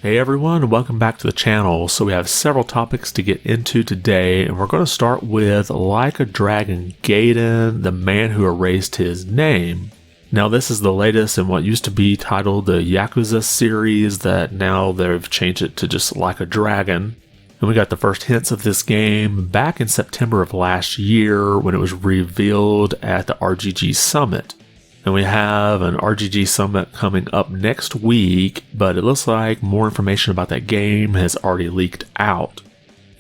Hey everyone, welcome back to the channel. So we have several topics to get into today, and we're going to start with Like a Dragon Gaiden, the man who erased his name. Now this is the latest in what used to be titled the Yakuza series that now they've changed it to just Like a Dragon. And we got the first hints of this game back in September of last year when it was revealed at the RGG Summit. And we have an RGG Summit coming up next week, but it looks like more information about that game has already leaked out.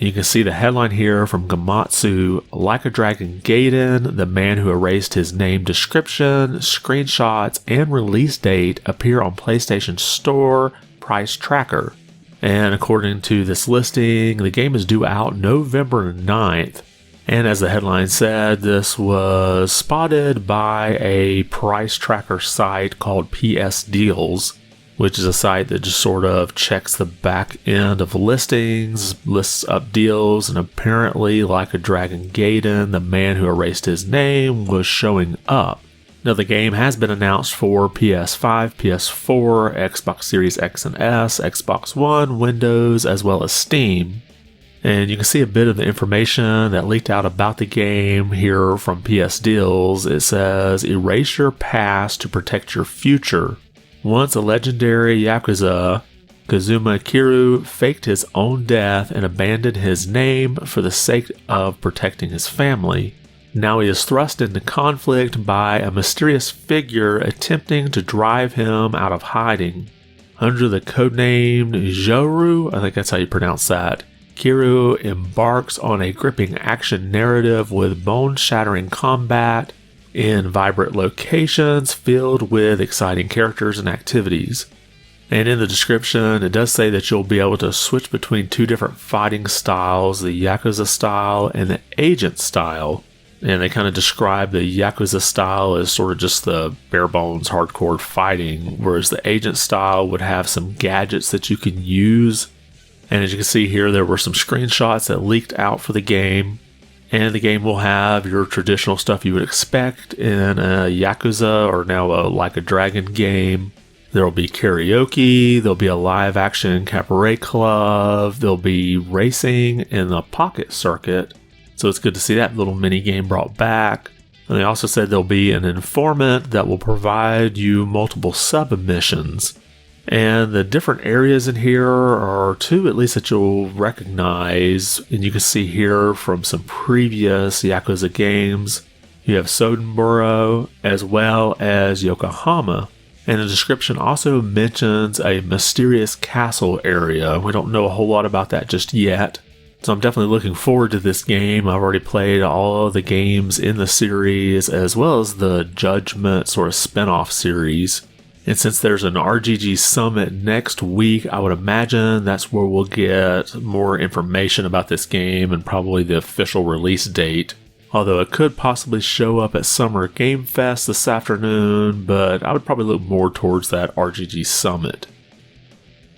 And you can see the headline here from Famitsu, Like a Dragon Gaiden, the man who erased his name description, screenshots, and release date appear on PlayStation Store Price Tracker. And according to this listing, the game is due out November 9th. And as the headline said, this was spotted by a price tracker site called PS Deals, which is a site that just sort of checks the back end of listings, lists up deals, and apparently Like a Dragon Gaiden, the man who erased his name, was showing up. Now the game has been announced for PS5, PS4, Xbox Series X and S, Xbox One, Windows, as well as Steam. And you can see a bit of the information that leaked out about the game here from PS Deals. It says, erase your past to protect your future. Once a legendary Yakuza, Kazuma Kiryu faked his own death and abandoned his name for the sake of protecting his family. Now he is thrust into conflict by a mysterious figure attempting to drive him out of hiding. Under the codename Joru, I think that's how you pronounce that, Kiryu embarks on a gripping action narrative with bone-shattering combat in vibrant locations filled with exciting characters and activities. And in the description, it does say that you'll be able to switch between two different fighting styles, the Yakuza style and the Agent style. And they kind of describe the Yakuza style as sort of just the bare-bones hardcore fighting, whereas the Agent style would have some gadgets that you can use. And as you can see here, there were some screenshots that leaked out for the game. And the game will have your traditional stuff you would expect in a Yakuza or now a Like a Dragon game. There will be karaoke, there'll be a live action cabaret club, there'll be racing in the pocket circuit. So it's good to see that little mini game brought back. And they also said there'll be an informant that will provide you multiple sub-missions. And the different areas in here are two at least that you'll recognize, and you can see here from some previous Yakuza games. You have Sodenboro as well as Yokohama. And the description also mentions a mysterious castle area. We don't know a whole lot about that just yet. So I'm definitely looking forward to this game. I've already played all of the games in the series as well as the Judgment sort of spin-off series. And since there's an RGG Summit next week, I would imagine that's where we'll get more information about this game and probably the official release date. Although it could possibly show up at Summer Game Fest this afternoon, but I would probably look more towards that RGG Summit.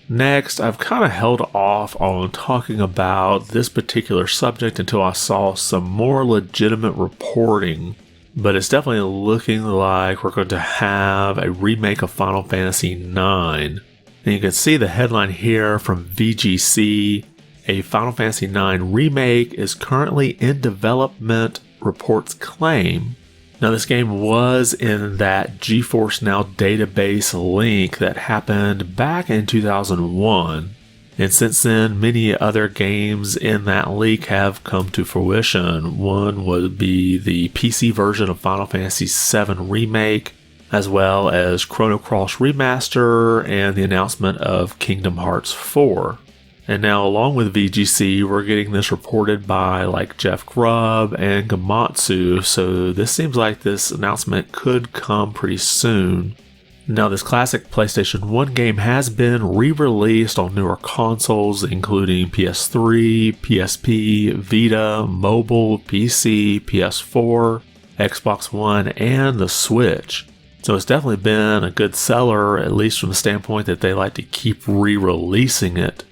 Next, I've kind of held off on talking about this particular subject until I saw some more legitimate reporting. But it's definitely looking like we're going to have a remake of Final Fantasy IX. And you can see the headline here from VGC. A Final Fantasy IX remake is currently in development, reports claim. Now this game was in that GeForce Now database link that happened back in 2001. And since then, many other games in that leak have come to fruition. One would be the PC version of Final Fantasy VII Remake, as well as Chrono Cross Remaster and the announcement of Kingdom Hearts 4. And now, along with VGC, we're getting this reported by like Jeff Grubb and Famitsu, so this seems like this announcement could come pretty soon. Now, this classic PlayStation 1 game has been re-released on newer consoles, including PS3, PSP, Vita, mobile, PC, PS4, Xbox One, and the Switch. So it's definitely been a good seller, at least from the standpoint that they like to keep re-releasing it.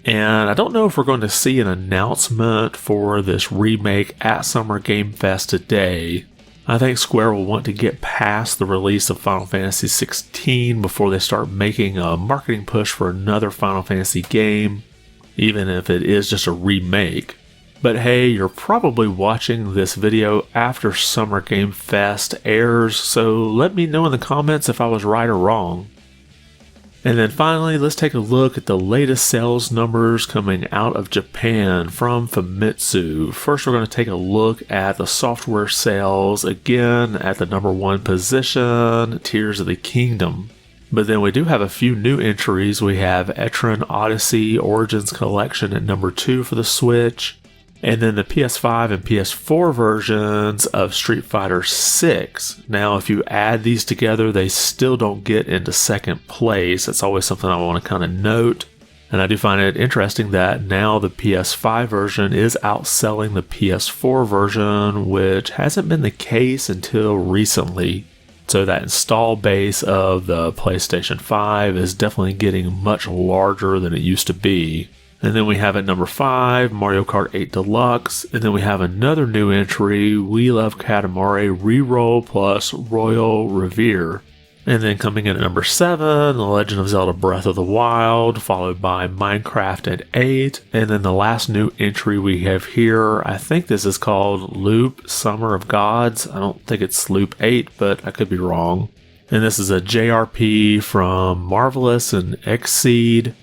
And I don't know if we're going to see an announcement for this remake at Summer Game Fest today. I think Square will want to get past the release of Final Fantasy XVI before they start making a marketing push for another Final Fantasy game, even if it is just a remake. But hey, you're probably watching this video after Summer Game Fest airs, so let me know in the comments if I was right or wrong. And then finally, let's take a look at the latest sales numbers coming out of Japan from Famitsu. First, we're going to take a look at the software sales, again at the #1 position, Tears of the Kingdom. But then we do have a few new entries. We have Etran Odyssey Origins Collection at #2 for the Switch. And then the PS5 and PS4 versions of Street Fighter VI. Now, if you add these together, they still don't get into second place. That's always something I want to kind of note. And I do find it interesting that now the PS5 version is outselling the PS4 version, which hasn't been the case until recently. So that install base of the PlayStation 5 is definitely getting much larger than it used to be. And then we have at #5, Mario Kart 8 Deluxe. And then we have another new entry, We Love Katamari Reroll plus Royal Revere. And then coming in at #7, The Legend of Zelda Breath of the Wild, followed by Minecraft at 8. And then the last new entry we have here, I think this is called Loop Summer of Gods. I don't think it's Loop 8, but I could be wrong. And this is a JRP from Marvelous and Xseed.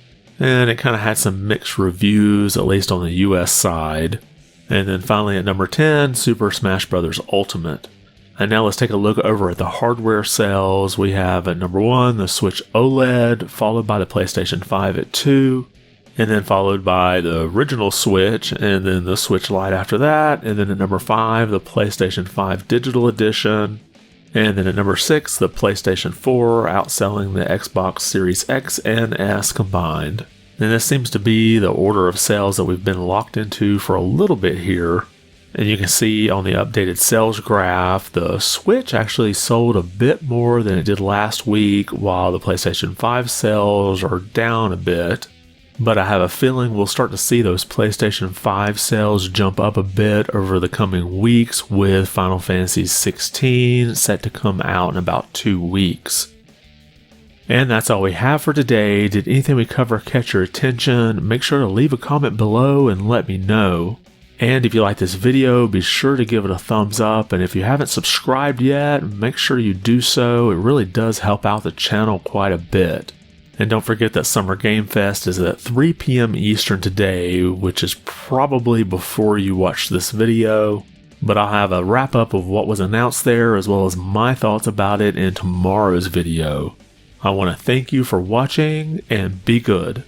And it kind of had some mixed reviews, at least on the US side. And then finally at #10, Super Smash Bros. Ultimate. And now let's take a look over at the hardware sales. We have at #1, the Switch OLED, followed by the PlayStation 5 at 2, and then followed by the original Switch, and then the Switch Lite after that, and then at #5, the PlayStation 5 Digital Edition, and then at #6, the PlayStation 4, outselling the Xbox Series X and S combined. And this seems to be the order of sales that we've been locked into for a little bit here. And you can see on the updated sales graph, the Switch actually sold a bit more than it did last week, while the PlayStation 5 sales are down a bit. But I have a feeling we'll start to see those PlayStation 5 sales jump up a bit over the coming weeks, with Final Fantasy XVI set to come out in about 2 weeks. And that's all we have for today. Did anything we cover catch your attention? Make sure to leave a comment below and let me know. And if you like this video, be sure to give it a thumbs up. And if you haven't subscribed yet, make sure you do so. It really does help out the channel quite a bit. And don't forget that Summer Game Fest is at 3 p.m. Eastern today, which is probably before you watch this video. But I'll have a wrap up of what was announced there, as well as my thoughts about it in tomorrow's video. I want to thank you for watching, and be good.